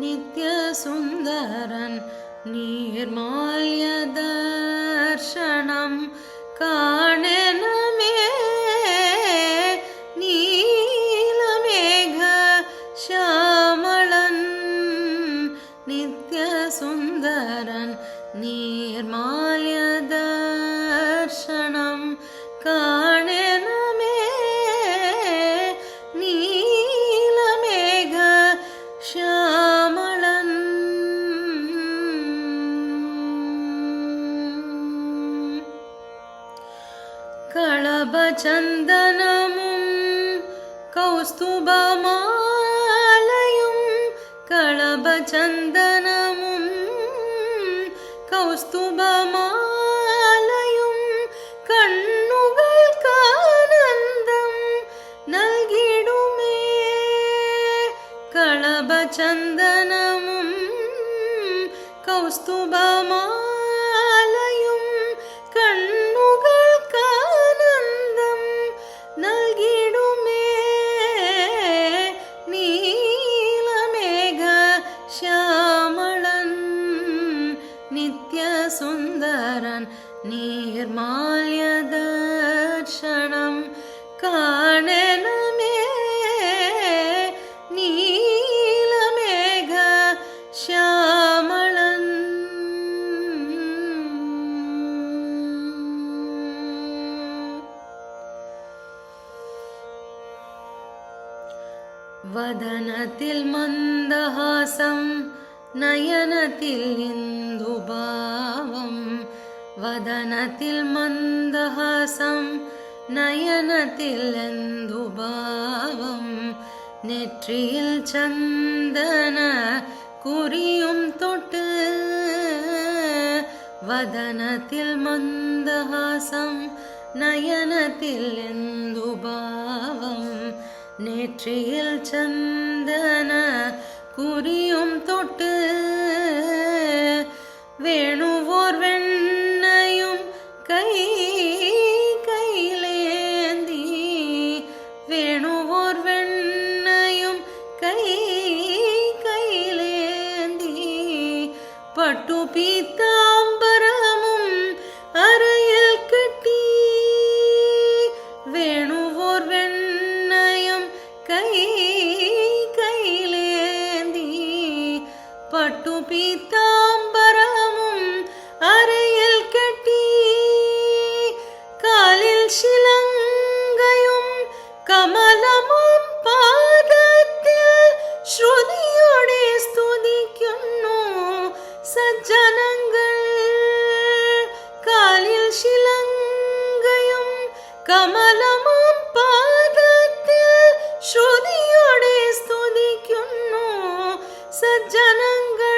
नित्यसुन्दरन् निर्माल्यदर्शनं काणेनमे नीलमेघश्यामळन् नित्यसुन्दरन् निर्माल्यदर्शनं काणेनमे नीलमेघश्यामळन् कळभचन्दनमुं कौस्तुभमालयुं कळभचन्दनमुं कौस्तुभमालयुं कण्णुगळ्कानन्दं नल्गिडुमे कळभचन्दनमुं कौस्तुभमालयुं कण्णुगळ्कानन्दं नल्गिडुमे नीलमेघश्यामळन् नित्यसुन्दरन् निर्माल्यदर्शनं काणेनमे नीलमेघश्यामळन् वदनतिल मन्दहासं नयनतिल इन्दुभावं वदनतिल मन्दहासं नयनतिल इन्दुभावं नेற்றியில் चन्दन குறியும் தொட்டு वदनतिल मन्दहासं नयनतिल इन्दुभावं नेற்றியில் चन्दन குறியும் தொட்டு வேணுவோர் வெண்ணையும் கையிலேந்தி வேணுவோர் வெண்ணையும் கையிலேந்தி பட்டு பீத்தாம்பரமும் அறையில் கட்டி வேணுவோர் வெண்ணையும் கையிலேந்தி பட்டு பீத்தாம்பரமும் அறையில் கட்டி காலில் சிலங்கையும் கமலமும் பாதத்தில் ஸ்ருதியோടെ സ്തുതിക്കുന്നു സജ്ജനങ്ങൾ കാലിൽ ശിലങ്കയും കമലമും പാദത്തിൽ ശ്രുതിയോടെ സ്തുതിക്കുന്നു സജ്ജനങ്ങൾ